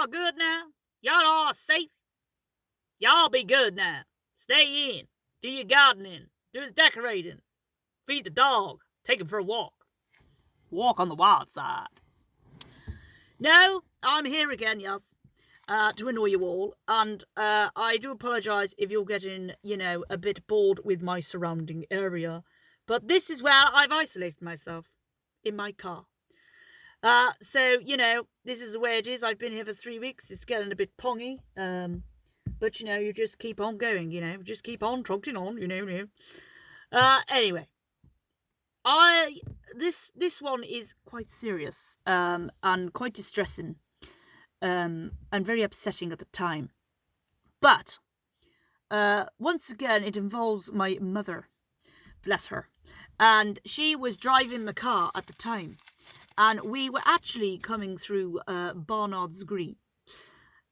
all good now? Y'all all safe? Y'all be good now. Stay in. Do your gardening. Do the decorating. Feed the dog. Take him for a walk. Walk on the wild side. No, I'm here again, yes. To annoy you all. And I do apologise if you're getting, a bit bored with my surrounding area. But this is where I've isolated myself. In my car. So, this is the way it is. I've been here for 3 weeks. It's getting a bit pongy. But, you just keep on going, Just keep on trotting on, Anyway. This one is quite serious. And quite distressing. And very upsetting at the time. But, once again, it involves my mother. Bless her. And she was driving the car at the time. And we were actually coming through Barnard's Green.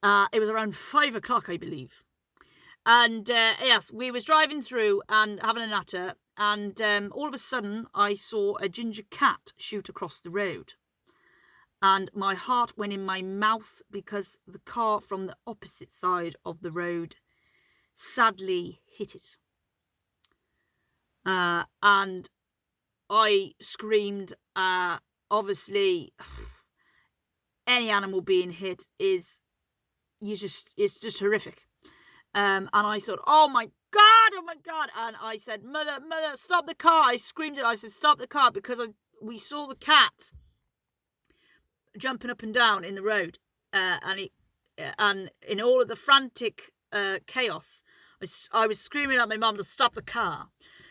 It was around 5 o'clock, I believe. And yes, we was driving through and having a natter. And all of a sudden, I saw a ginger cat shoot across the road. And my heart went in my mouth because the car from the opposite side of the road sadly hit it. And I screamed. Obviously, any animal being hit it's just horrific. And I thought, oh my God. And I said, mother, stop the car. I screamed it. I said, stop the car, because we saw the cat jumping up and down in the road. And in all of the frantic chaos, I was screaming at my mum to stop the car.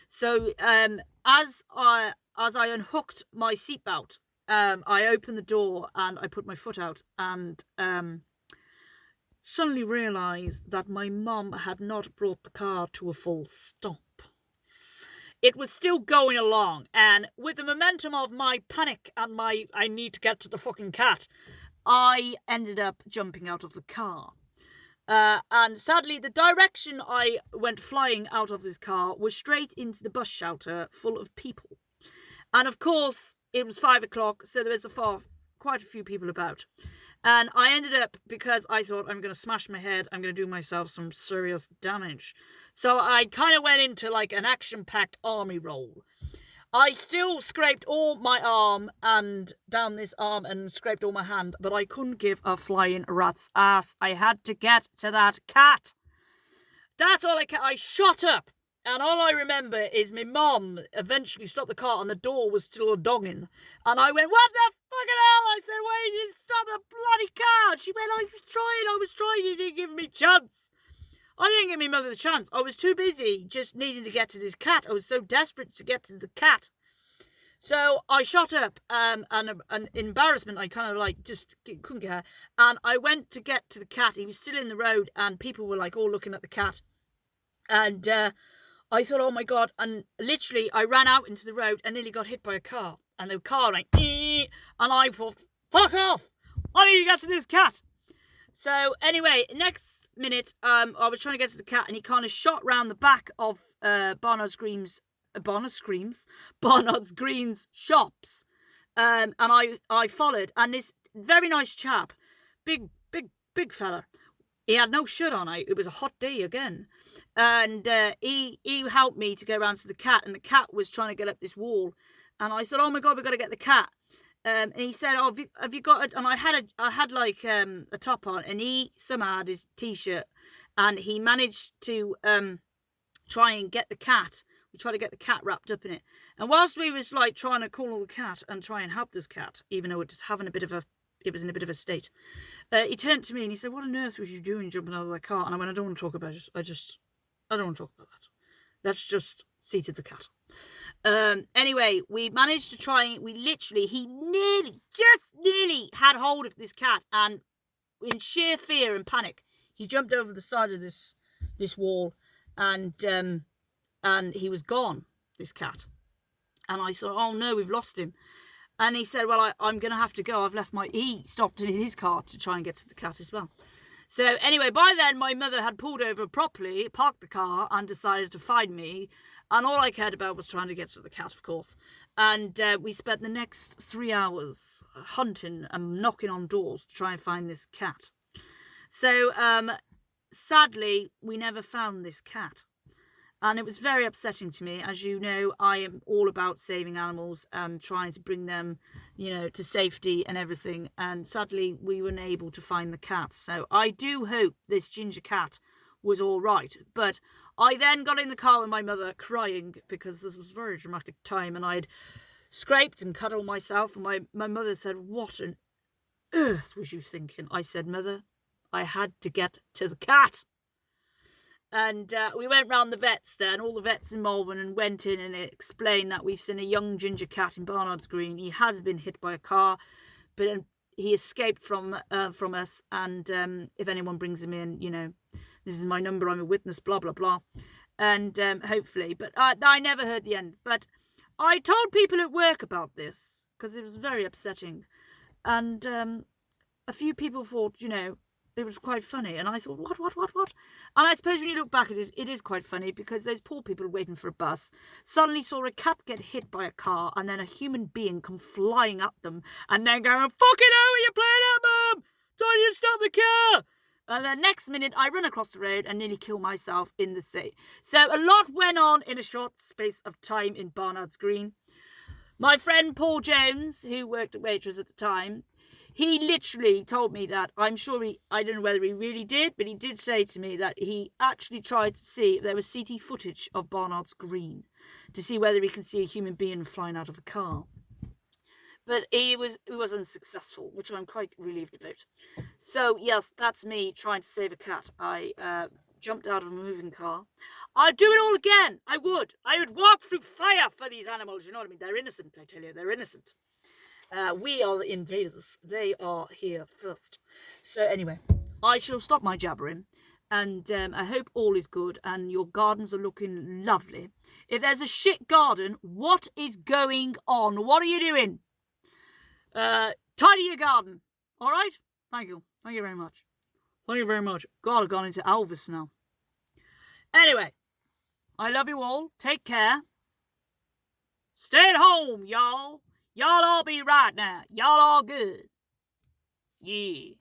So as I unhooked my seatbelt, I opened the door and I put my foot out and suddenly realised that my mum had not brought the car to a full stop. It was still going along, and with the momentum of my panic and I need to get to the fucking cat, I ended up jumping out of the car. And sadly, the direction I went flying out of this car was straight into the bus shelter full of people. And of course, it was 5 o'clock, so there was quite a few people about. And I ended up, because I thought, I'm going to smash my head, I'm going to do myself some serious damage. So I kind of went into like an action-packed army roll. I still scraped all my arm and down this arm and scraped all my hand, but I couldn't give a flying rat's ass. I had to get to that cat. That's all I shot up. And all I remember is my mum eventually stopped the car and the door was still a-donging. And I went, what the fucking hell? I said, why did you stop the bloody car? And she went, I was trying, you didn't give me a chance. I didn't give my mother the chance. I was too busy just needing to get to this cat. I was so desperate to get to the cat. So I shot up, and an embarrassment, I kind of like just couldn't care. And I went to get to the cat. He was still in the road and people were like all looking at the cat. And I thought, oh my God. And literally I ran out into the road and nearly got hit by a car. And the car went, and I thought, fuck off. I need to get to this cat. So anyway, next minute, I was trying to get to the cat and he kind of shot round the back of Barnard's Green's shops. And I followed. And this very nice chap, big fella, he had no shirt on. It was a hot day again. And he helped me to go around to the cat. And the cat was trying to get up this wall. And I said, oh my God, we've got to get the cat. And he said, oh, have you got it? And I had like a top on. And he somehow had his T-shirt. And he managed to try and get the cat. We tried to get the cat wrapped up in it. And whilst we was like trying to call the cat and try and help this cat, even though it was in a bit of a state, he turned to me and he said, what on earth was you doing jumping out of that car? And I went, I don't want to talk about it. I don't want to talk about that. Let's just see to the cat. Anyway, we managed to try. He nearly had hold of this cat, and in sheer fear and panic, he jumped over the side of this wall, and he was gone, this cat. And I thought, oh no, we've lost him. And he said, well, I'm going to have to go. He stopped in his car to try and get to the cat as well. So anyway, by then my mother had pulled over properly, parked the car and decided to find me. And all I cared about was trying to get to the cat, of course. And we spent the next 3 hours hunting and knocking on doors to try and find this cat. So, sadly, we never found this cat. And it was very upsetting to me. As you know, I am all about saving animals and trying to bring them, to safety and everything. And sadly, we weren't able to find the cat. So I do hope this ginger cat was all right. But I then got in the car with my mother crying because this was a very dramatic time. And I'd scraped and cut all myself. And my mother said, "What on earth was you thinking?" I said, "Mother, I had to get to the cat." And we went round the vets there, and all the vets in Malvern, and went in and explained that we've seen a young ginger cat in Barnard's Green. He has been hit by a car, but he escaped from us. And if anyone brings him in, this is my number. I'm a witness. Blah blah blah. And hopefully, but I never heard the end. But I told people at work about this because it was very upsetting, and a few people thought, it was quite funny. And I thought, what? And I suppose when you look back at it, it is quite funny because those poor people waiting for a bus suddenly saw a cat get hit by a car and then a human being come flying at them and then going, "Fucking hell, are you playing at, Mum? Don't you stop the car?" And the next minute, I run across the road and nearly kill myself in the sea. So a lot went on in a short space of time in Barnard's Green. My friend Paul Jones, who worked at Waitrose at the time, he literally told me that, I'm sure I don't know whether he really did, but he did say to me that he actually tried to see if there was CT footage of Barnard's Green to see whether he can see a human being flying out of a car. But he was unsuccessful, which I'm quite relieved about. So, yes, that's me trying to save a cat. I jumped out of a moving car. I'd do it all again. I would. I would walk through fire for these animals. You know what I mean? They're innocent, I tell you. They're innocent. We are the invaders. They are here first. So anyway, I shall stop my jabbering. And I hope all is good and your gardens are looking lovely. If there's a shit garden, what is going on? What are you doing? Tidy your garden. All right? Thank you. Thank you very much. Thank you very much. God, I've gone into Elvis now. Anyway, I love you all. Take care. Stay at home, y'all. Y'all all be right now. Y'all all good. Yeah.